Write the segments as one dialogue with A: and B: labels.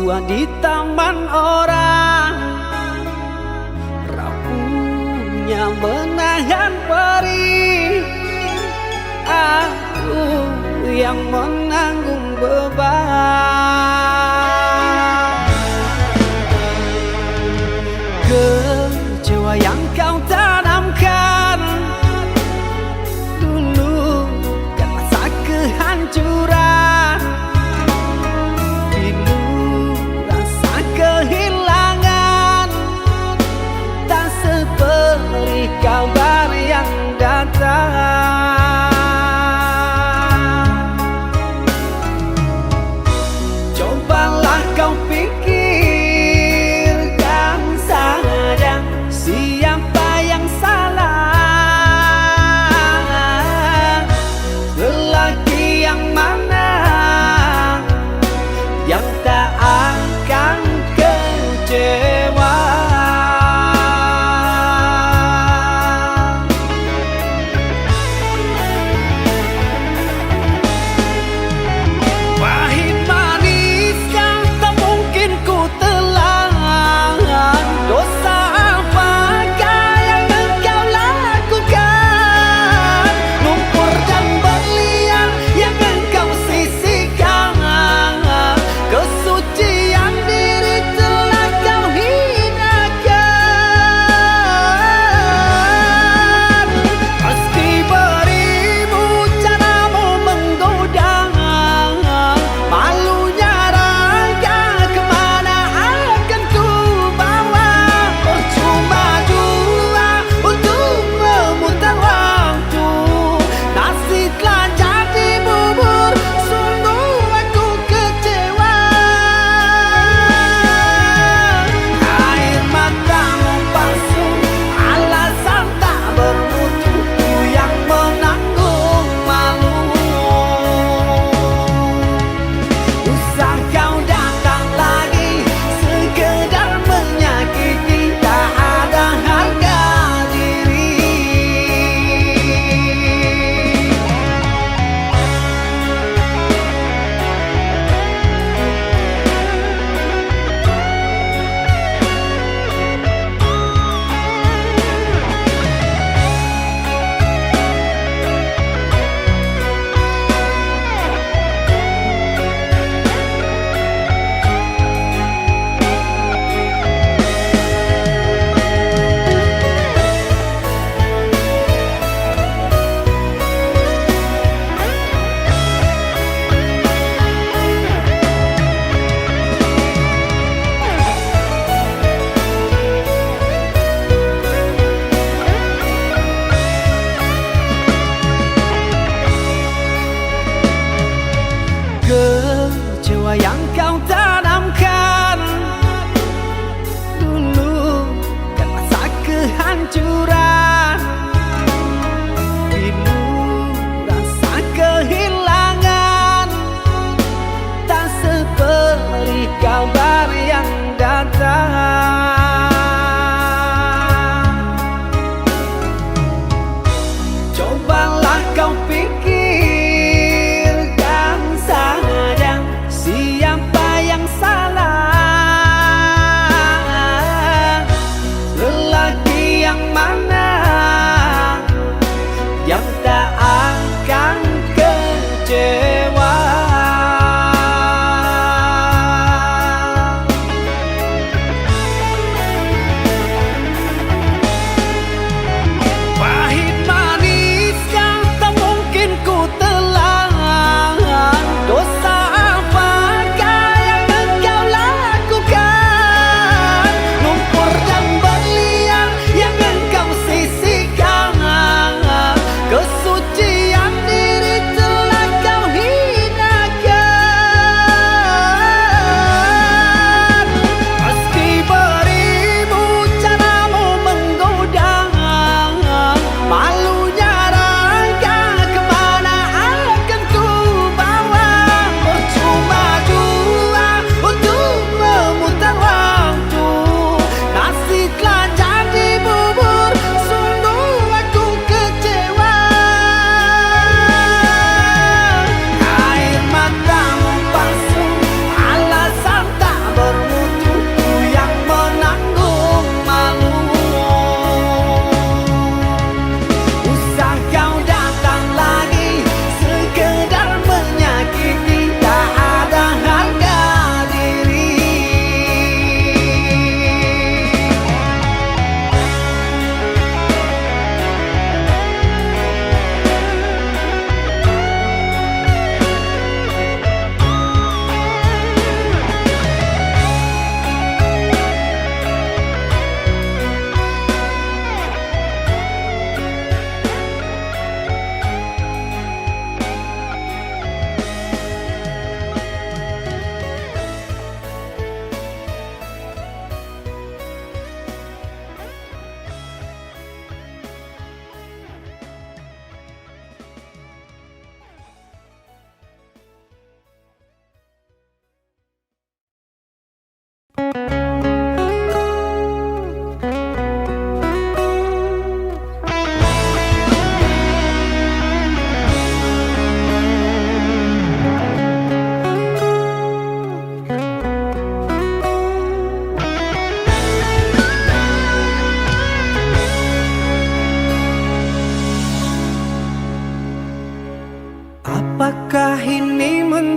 A: tua di taman orang, rapuhnya menahan perih. Aku yang menanggung beban. Kecewa yang kau tanamkan dulu kan masa kehancuran. Pilu rasa kehilangan, tak seperti kabar yang datang. Cobalah kau pikirkan saja siapa yang salah, lelaki yang mana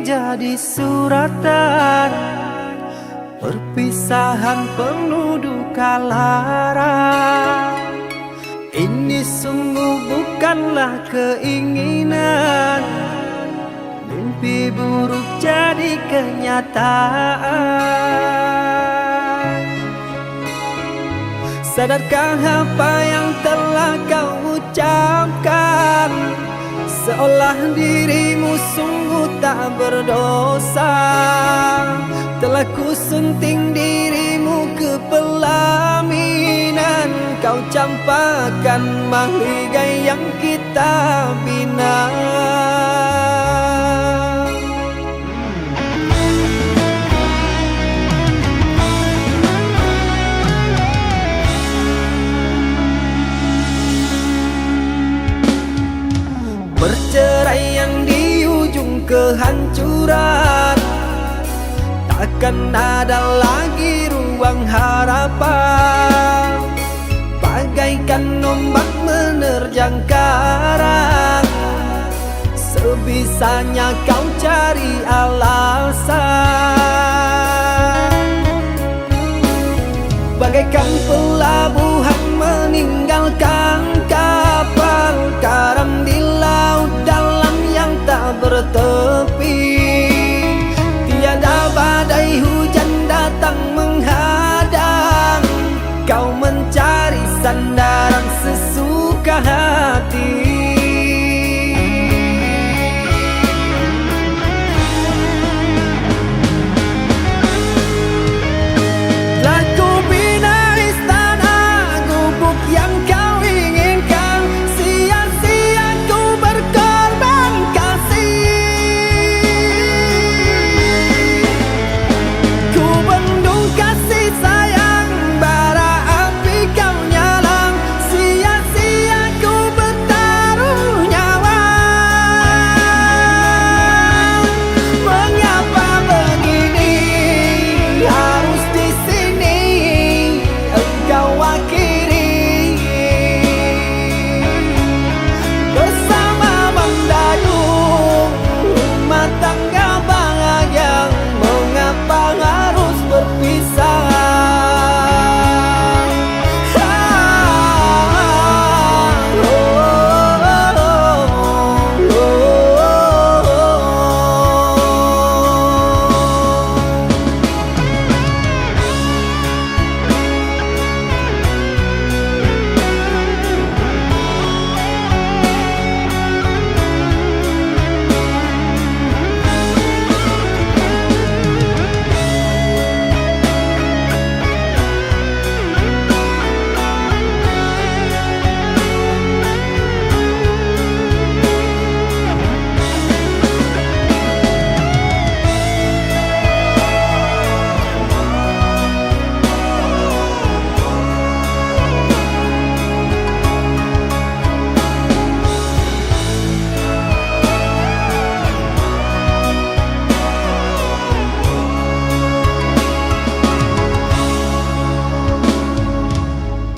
A: menjadi suratan, perpisahan penuh duka lara. Ini sungguh bukanlah keinginan, mimpi buruk jadi kenyataan. Sadarkah apa yang telah kau ucapkan? Seolah dirimu sungguh tak berdosa. Telah ku sunting dirimu ke pelaminan, kau campakkan mahligai yang kita bina. Perceraian di ujung kehancuran, takkan ada lagi ruang harapan. Bagaikan ombak menerjang karang, sebisanya kau cari alasan. Bagaikan pelabuhan meninggalkan kapal karam di laut dalam yang tak bertepi. Tiada badai hujan datang menghadang, kau mencari sandaran sesuka hati.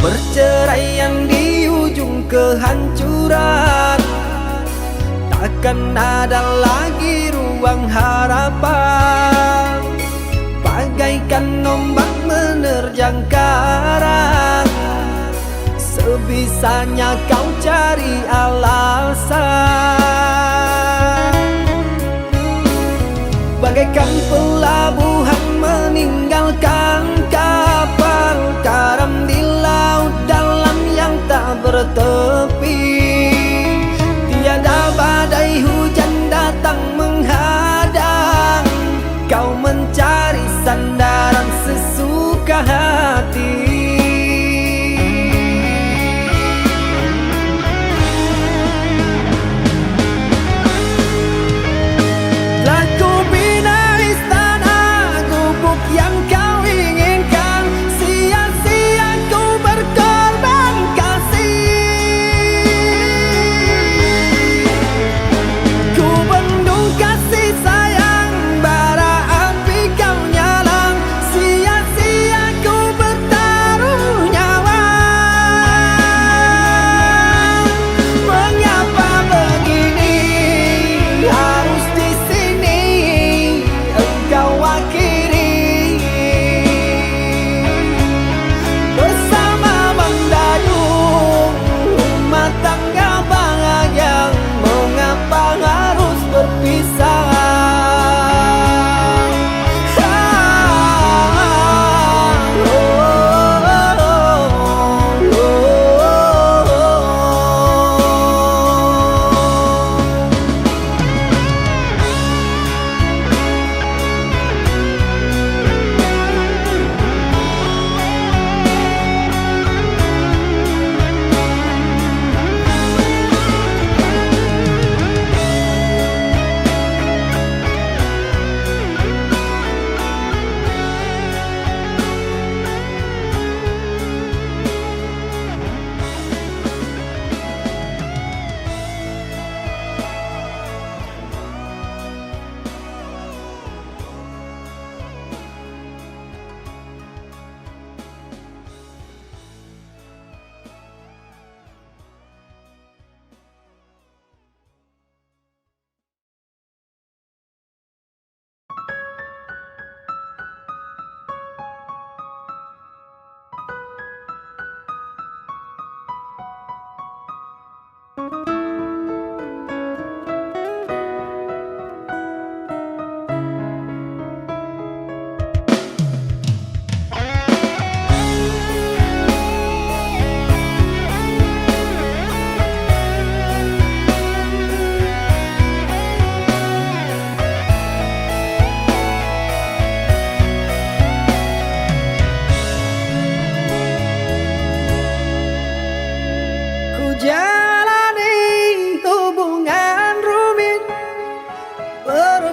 A: Perceraian di ujung kehancuran, takkan ada lagi ruang harapan. Bagaikan ombak menerjang karang, sebisanya kau cari alasan. Bagaikan pelabuhan meninggalkan kapal karam di laut dalam yang tak bertepi. Tiada badai hujan datang menghadang, kau mencari sandaran sesuka hati.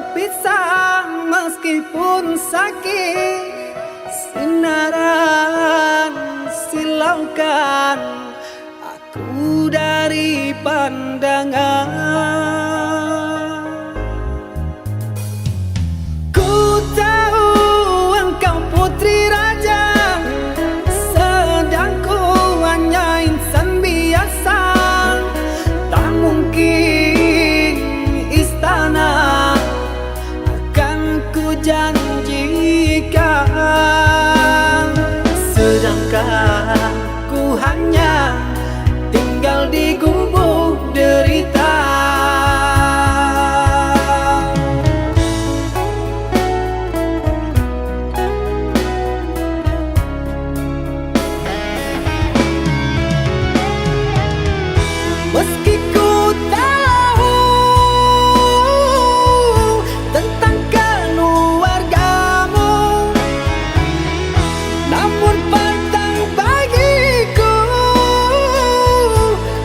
A: berpisah meskipun sakit. Sinaran silaukan aku dari pandangan. Ku tahu engkau putri raja, sedang ku hanya insan biasa. Tak mungkin istana akan ku janjikan, sedangkan ku hanya tinggal di gubuk derita. Meski ku tahu tentang keluargamu, namun pantang bagiku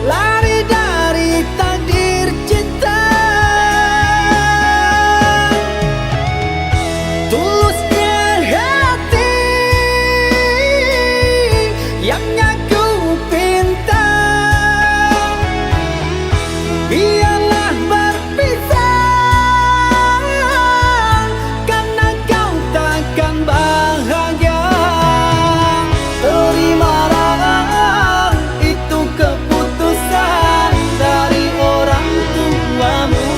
A: lari dari takdir cinta. Tulusnya hati yang aku pinta, biarlah berpisah karena kau takkan bahagia. Terimalah itu keputusan dari orang tuamu.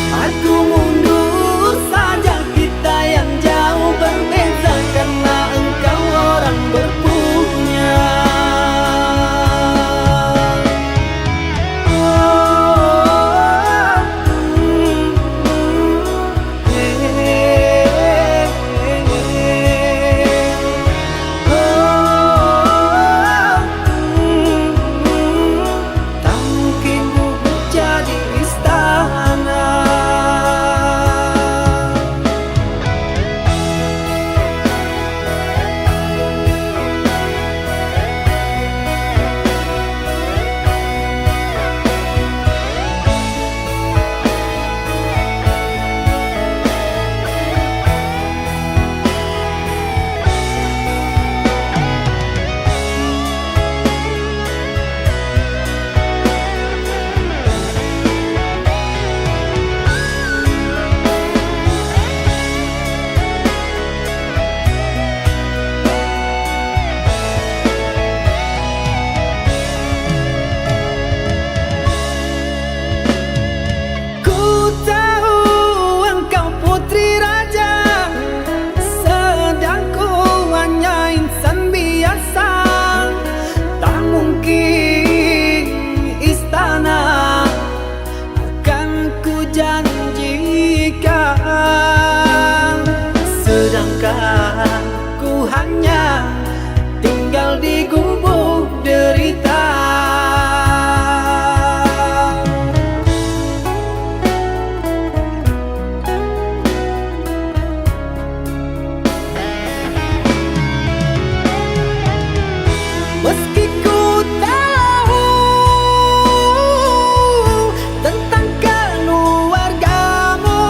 A: Aku mundur saja, kita yang jauh berbeza karena engkau orang berpunya. Tak mungkin gubuk jadi istana. Ku tahu engkau putri raja, sedang ku hanya insan biasa. Tak mungkin istana akan ku janjikan, sedangkan ku hanya tinggal di gubuk derita. Meski ku tahu tentang keluargamu,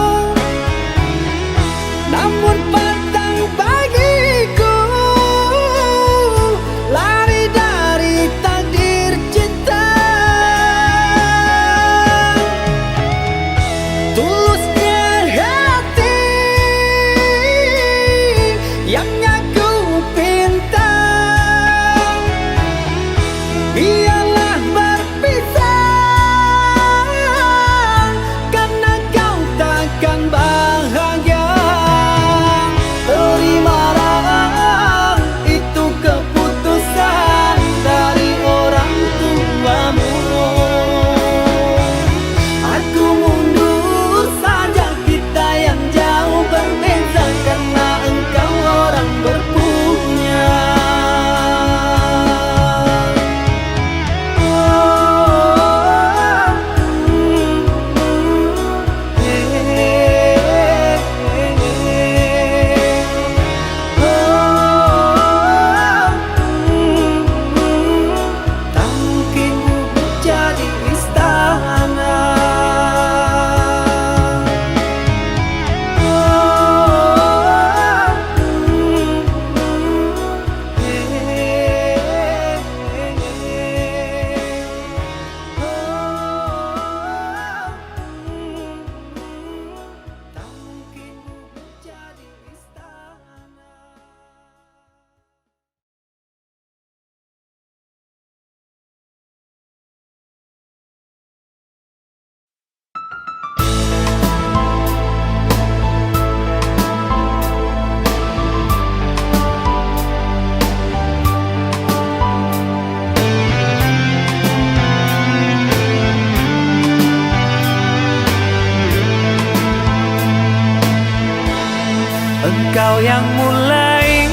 A: Engkau yang mulai,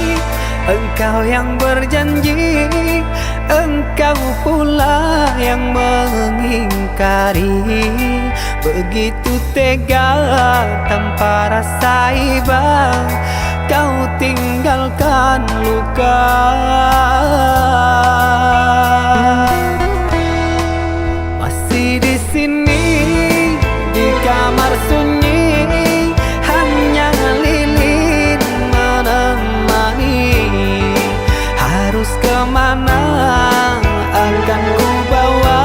A: engkau yang berjanji, engkau pula yang mengingkari. Begitu tega tanpa rasa iba, kau tinggalkan luka. Masih di sini di kamar sunyi, hanya lilin menemani. Harus kemana akan ku bawa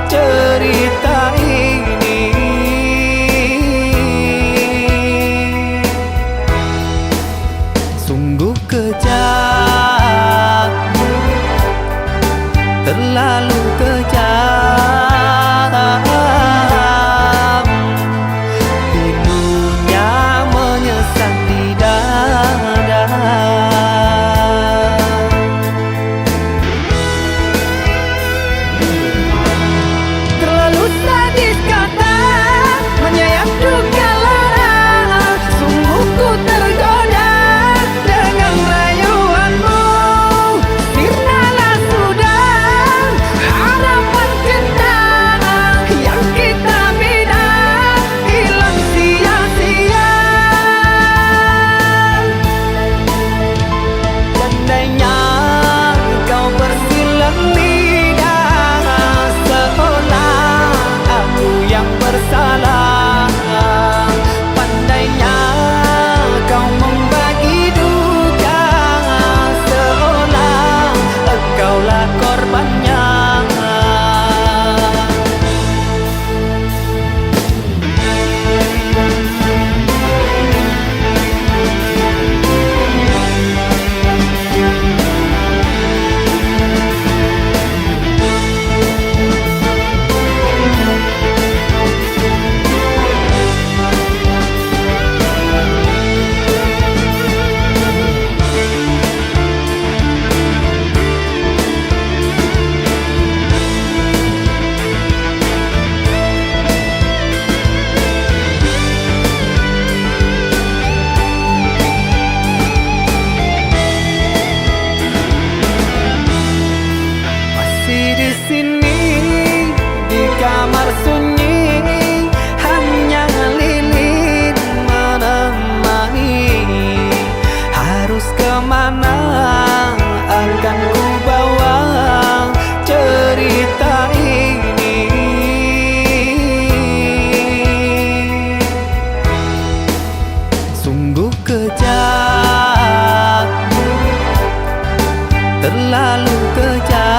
A: cerita ini? Sungguh kejam, terlalu kejam. Pilunya menyesat di dada. Terlalu sadis kata menyayat duka lara. Sungguh ku tergoda dengan rayuanmu. Sirnalah sudah harapan cinta yang kita bina, hilang sia-sia. Andainya kau bersilang lidah, seolah aku yang bersalah. Pandainya kau membagi duka, seolah engkaulah korbannya. Masih di sini di kamar sunyi, hanya lilin menemani. Harus kemana akan ku bawa cerita ini? Sungguh kejam, terlalu kejam.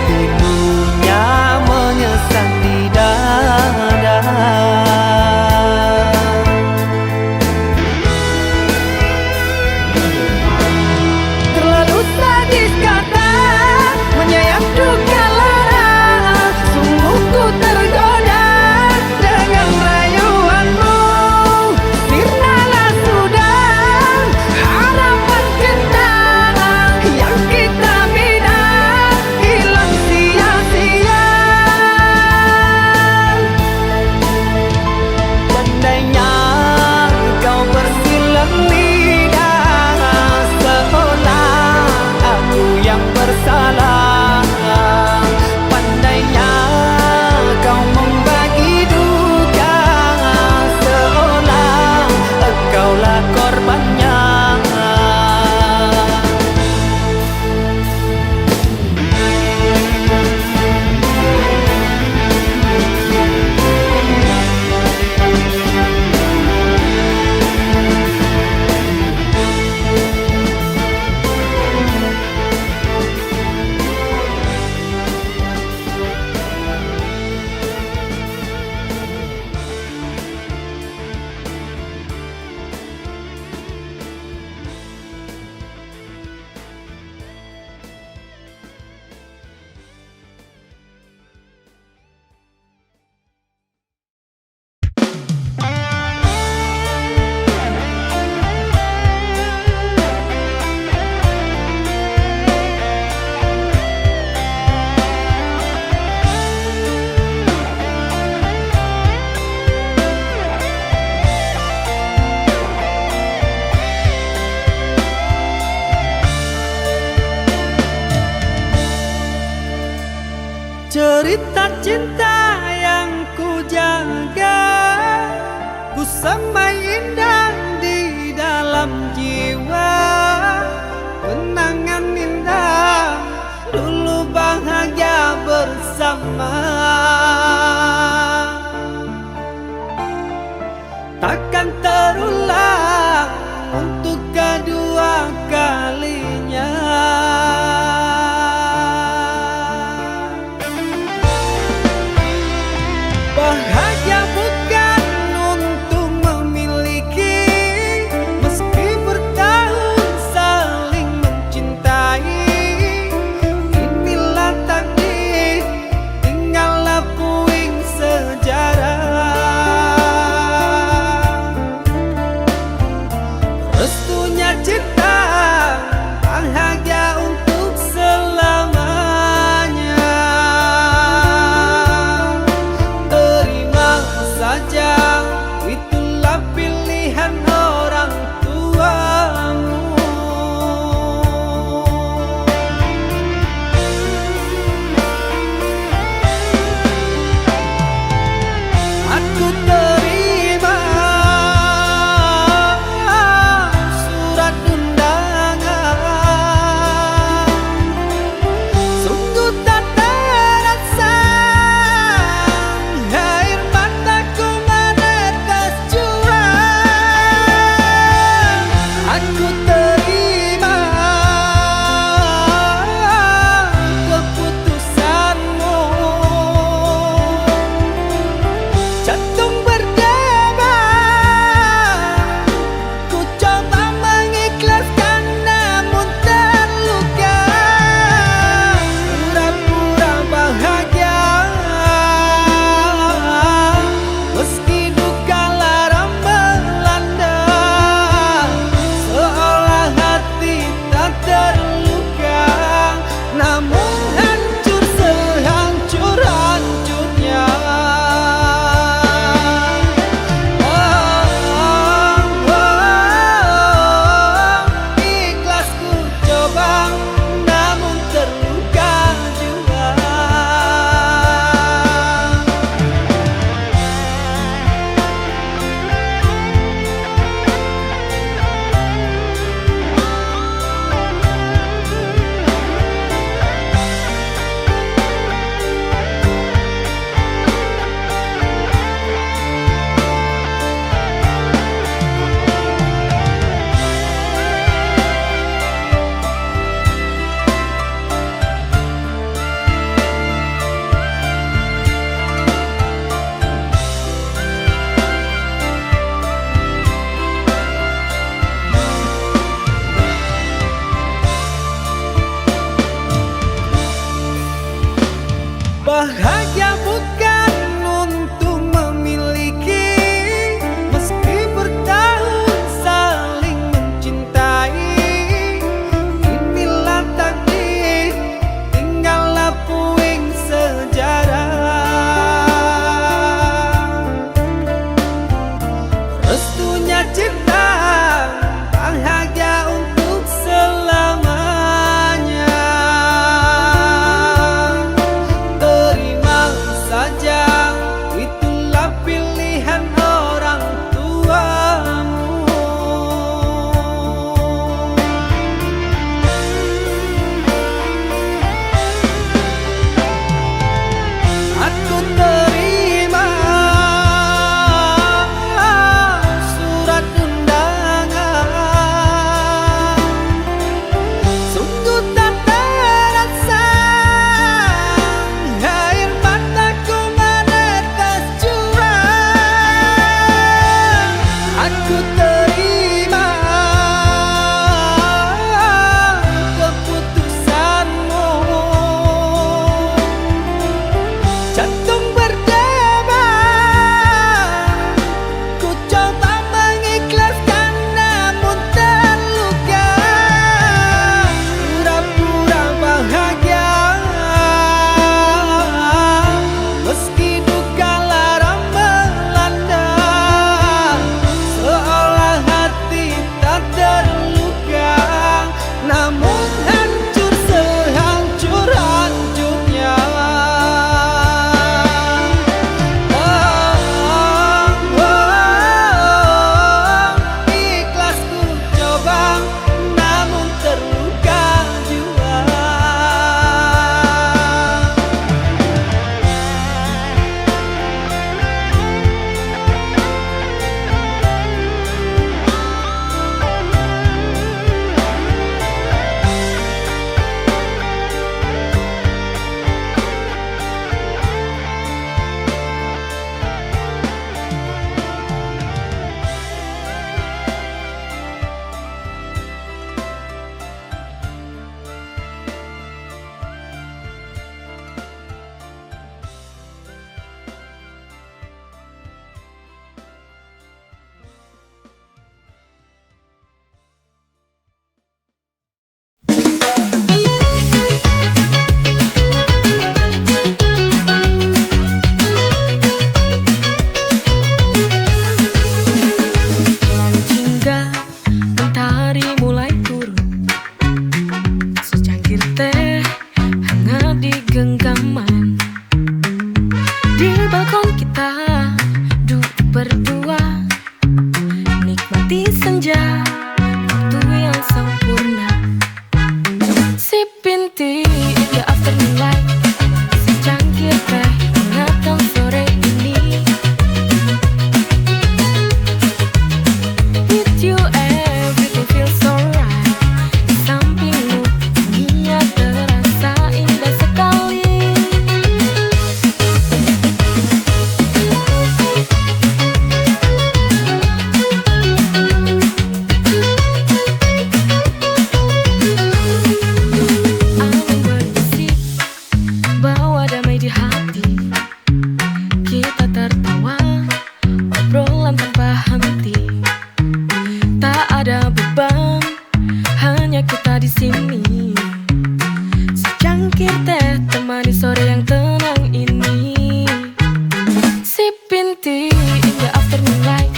A: Pilunya menyesat di dada. Terlalu sadis kata menyayat duka lara. Sungguh ku tergoda dengan rayuanmu. Cinta-cinta yang ku jaga, ku semai indah di dalam jiwa. Kenangan indah dulu bahagia bersama, takkan terulang untuk kedua kalinya. Bahagia bukan untuk memiliki, meski bertahun saling mencintai. Inilah takdir, tinggallah puing sejarah.
B: Di balkon kita duduk berdua, nikmati senja, waktu yang sempurna. Sipin tea in the afternoon light, secangkir teh hangatkan sore ini. With you everything feels alright. Di sampingmu dunia terasa indah sekali. Angin berbisik, bawa damai di hati. Kita tertawa, obrolan tanpa henti. Tak ada beban, hanya kita di sini. Secangkir teh temani sore yang tenang ini. Sipin tea in the afternoon light,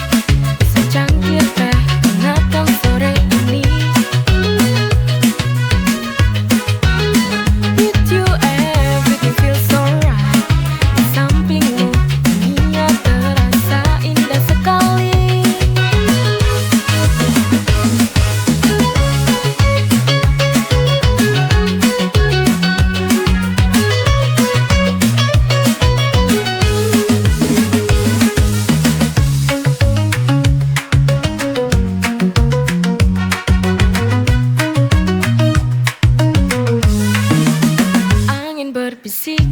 B: secangkir teh hangatkan sore ini. With you everything feels alright. Di sampingmu dunia terasa indah sekali. Angin berbisik,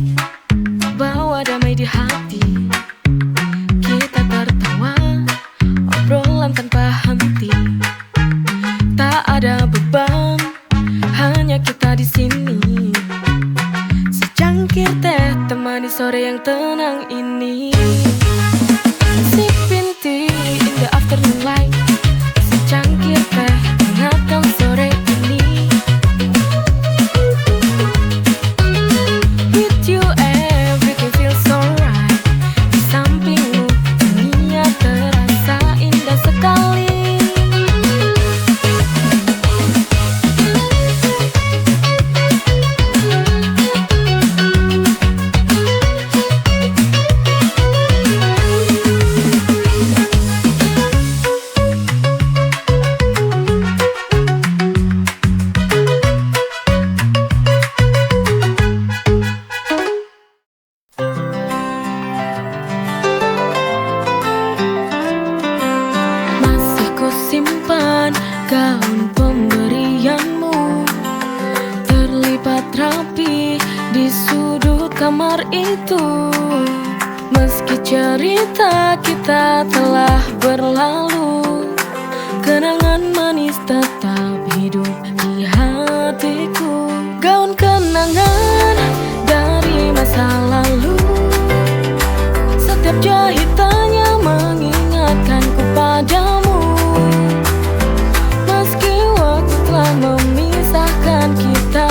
B: bawa damai di hati. Kita tertawa, obrolan tanpa henti. Tak ada beban, hanya kita di sini. Secangkir teh temani sore yang tenang ini. Sipin tea in the afternoon light, secangkir teh hangatkan sore ini. With you everything feels alright. Di sampingmu dunia terasa indah sekali. Masih ku simpan gaun pemberianmu, terlipat rapi di sudut kamar itu. Meski cerita kita telah berlalu, kenangan manis tetap hidup di hatiku. Gaun kenangan dari masa lalu, setiap jahitannya mengingatkanku padamu. Meski waktu telah memisahkan kita,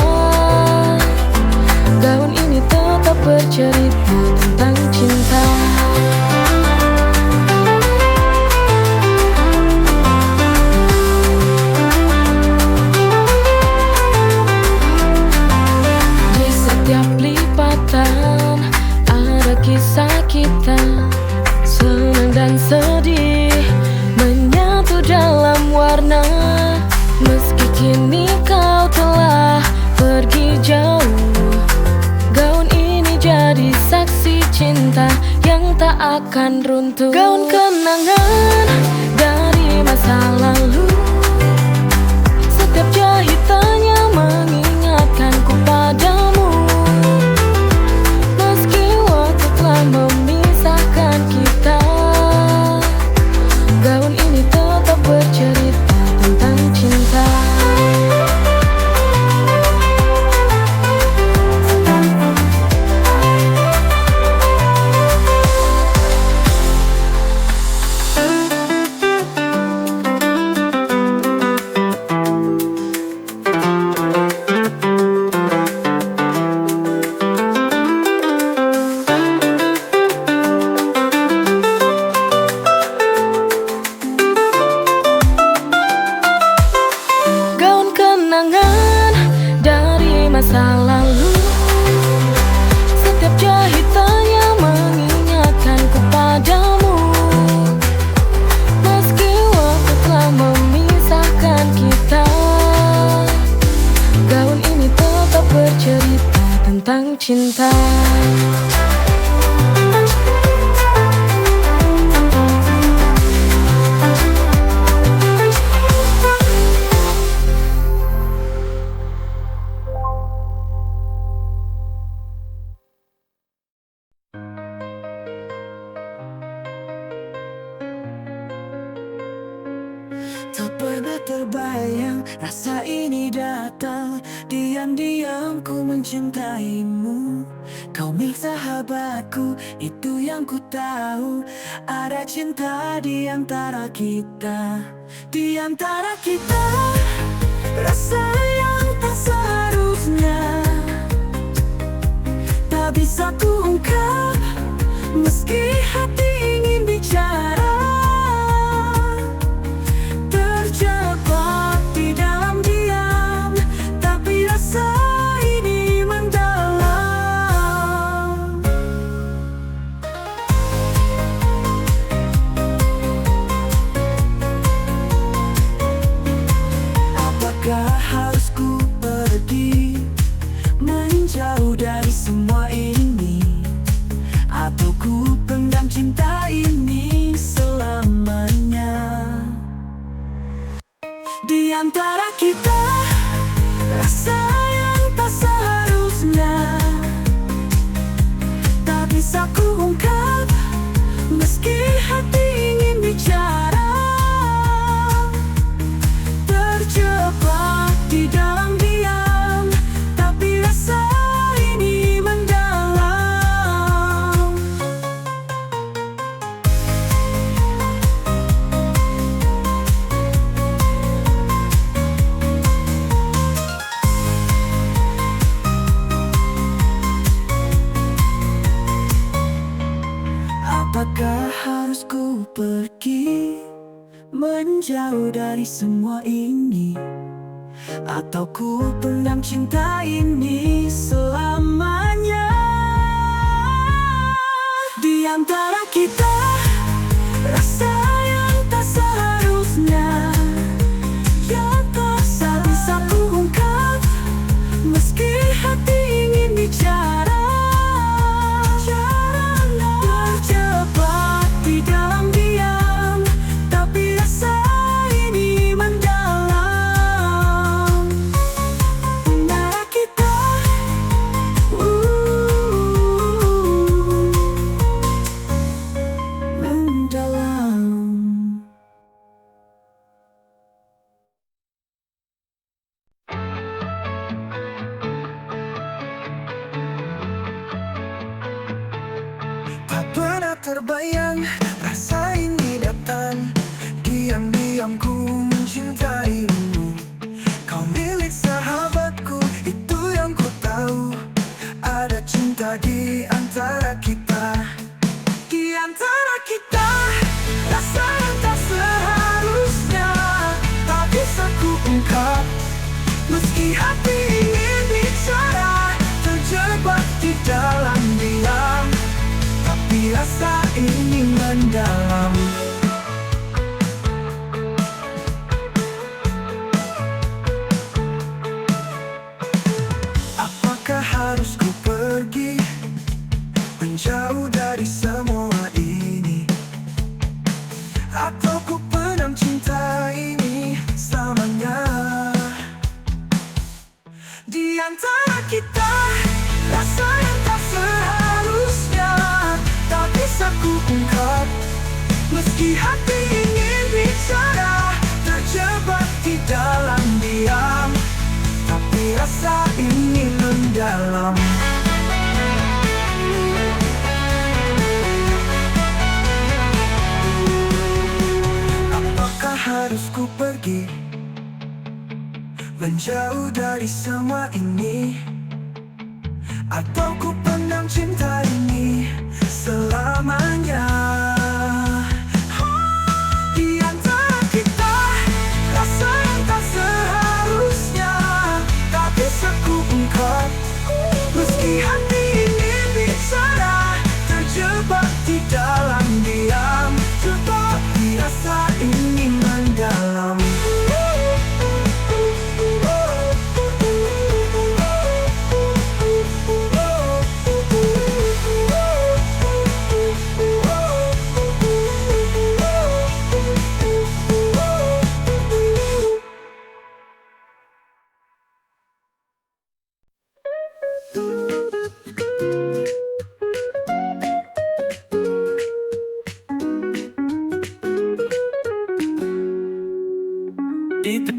B: gaun ini tetap bercerita tentang cinta. Di setiap lipatan ada kisah kita, senang dan sedih menyatu dalam warna. Meski kini kau telah pergi jauh, gaun ini jadi saksi cinta yang tak akan runtuh. Gaun kenangan dari masa lalu, setiap jahitannya mengingatkanku padamu. Meski waktu telah memisahkan kita, gaun ini tetap bercerita tentang cinta.
A: Tak pernah terbayang rasa ini datang. Diam-diam ku mencintaimu. Kau milik sahabatku, itu yang ku tahu. Ada cinta di antara kita. Di antara kita, rasa yang tak seharusnya tak bisa ku ungkap. Meski hati ingin bicara, terjebak di dalam diam. Tapi rasa ini mendalam. Apakah harus ku pergi menjauh dari semua ini, atau ku pendam cinta ini selamanya? Di antara kita, rasa yang tak seharusnya tak bisa ku ungkap. Meski hati ingin bicara, terjebak di dalam diam. Tapi rasa ini mendalam. Apakah harus ku pergi menjauh dari semua ini, atau ku pendam cinta ini selamanya? Di antara kita, rasa yang tak seharusnya yang tak bisa ku ungkap. Meski hati ingin bicara, terjebak di dalam diam. Tapi rasa ini mendalam. Antara kita, mendalam. Tak pernah terbayang rasa ini datang. Diam-diam ku mencintaimu. Kau milik sahabatku, itu yang ku tahu. Ada cinta di antara kita. Di antara kita, rasa yang tak seharusnya tak bisa ku ungkap. Meski hati ingin bicara, terjebak di dalam diam. Tapi rasa ini mendalam. Apakah harus ku pergi menjauh dari semua ini, atau ku pendam cinta ini selamanya? Di antara kita, rasa yang tak seharusnya tak bisa ku ungkap. Meski hati ingin bicara, terjebak di dalam diam. Tapi rasa ini mendalam. Apakah harus ku pergi menjauh dari semua ini, atau ku pendam cinta ini selamanya? Di antara kita, rasa yang tak seharusnya tak bisa ku ungkap. Meski hati ingin bicara, terjebak di dalam diam. Tetapi rasa ini mendalam.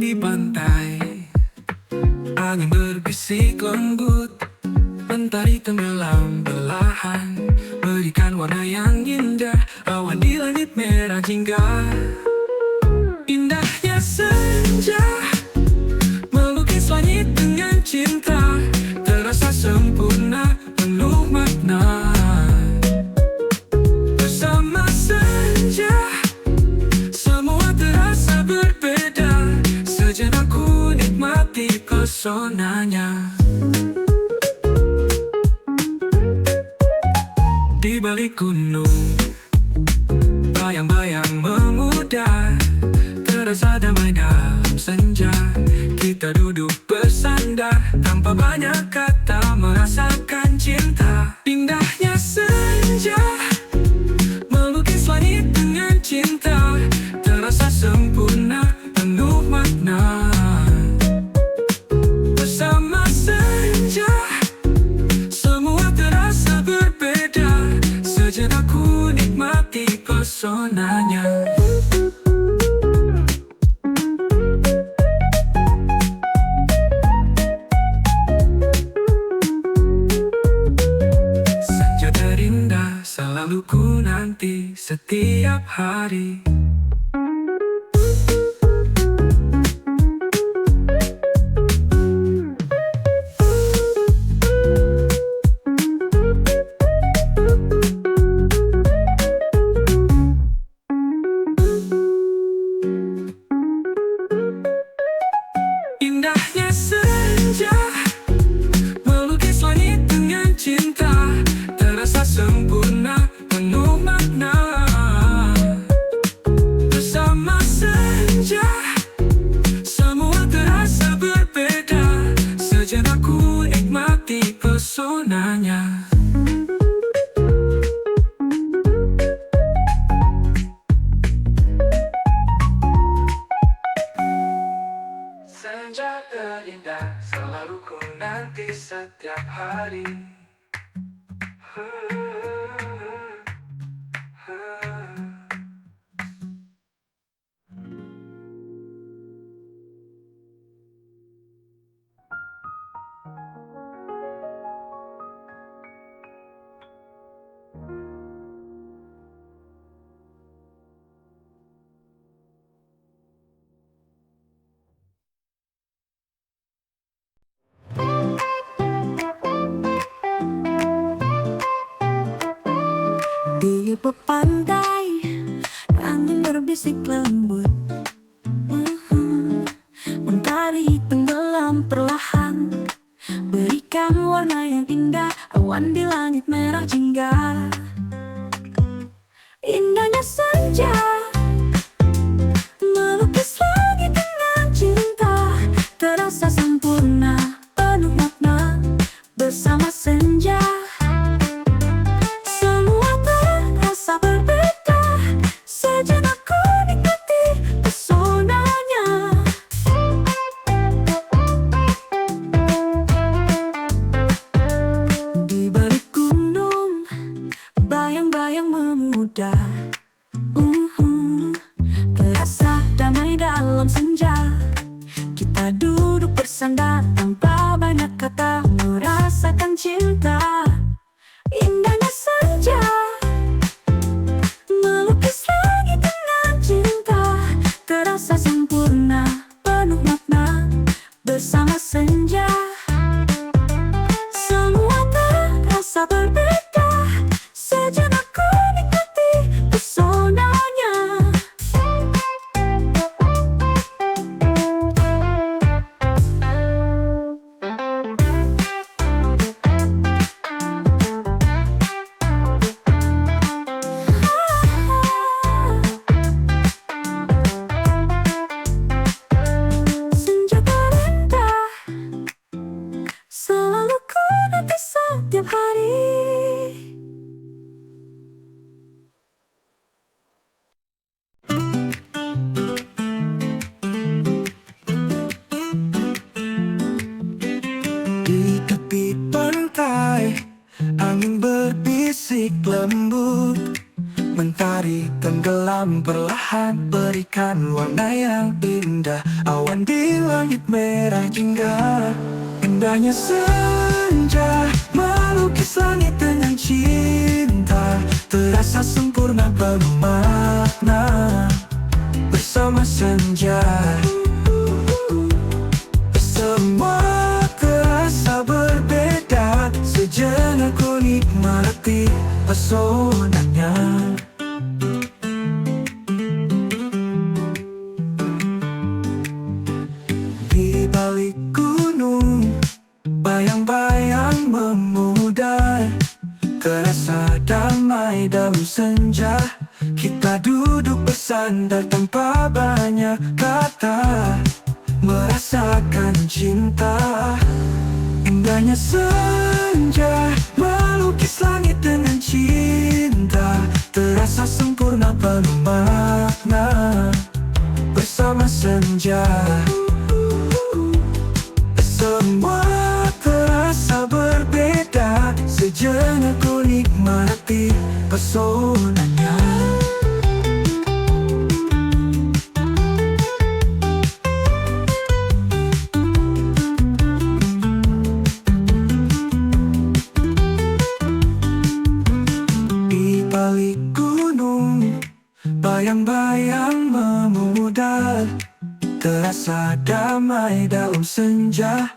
A: di pantai. Angin berbisik lembut, mentari tenggelam perlahan, berikan warna yang indah. Awan di langit merah jingga. Indahnya senja melukis langit dengan cinta, terasa sempurna, penuh makna. Bersama senja semua terasa berbeda. Sejenak ku nikmati pesonanya. Di balik gunung, bayang-bayang memudar, terasa damai dalam senja. Kita duduk bersandar, tanpa banyak kata merasakan cinta. Indahnya senja melukis langit dengan cinta, terasa sempurna, penuh makna. Bersama senja semua terasa berbeda. Sejenak ku nikmati pesonanya. Senja terindah selalu ku nanti setiap hari. Indahnya senja melukis langit dengan cinta, terasa sempurna, penuh makna. Bersama senja semua terasa berbeda. Sejenak ku nikmati pesonanya. Senja terindah selalu ku nanti setiap hari.
C: Di pantai, angin berbisik lembut, mentari tenggelam perlahan, berikan warna yang indah. Awan di langit merah jingga. Indahnya senja melukis langit dengan cinta, terasa sempurna, penuh makna. Bersama senja semua terasa berbeda. Sejenak ku nikmati pesonanya. Di balik gunung, bayang-bayang memudar, terasa damai dalam senja. Kita duduk bersandar, tanpa banyak kata merasakan cinta. Indahnya senja melukis langit dengan cinta, terasa sempurna, penuh makna. Bersama senja semua terasa berbeda. Sejenak ku nikmati pesonanya.
A: Mentari tenggelam perlahan, berikan warna yang indah. Awan di langit merah jingga. Indahnya senja melukis langit dengan cinta. Terasa sempurna penuh makna bersama senja. Semua terasa berbeda. Sejenak ku nikmati pesonanya. Di balik gunung, bayang-bayang memudar. Terasa damai dalam senja. Kita duduk bersandar tanpa banyak kata, merasakan cinta. Indahnya senja melukis langit dengan cinta. Terasa sempurna penuh makna bersama senja. Semua terasa berbeda. Sejenak ku nikmati pesonanya. Di balik gunung, bayang-bayang memudar. Terasa damai dalam senja.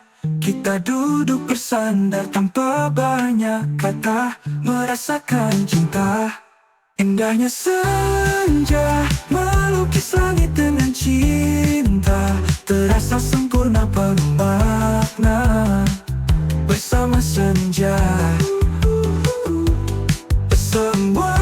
A: Kita duduk bersandar tanpa banyak kata, merasakan cinta. Indahnya senja melukis langit dengan cinta. Terasa sempurna penuh makna bersama senja. Semua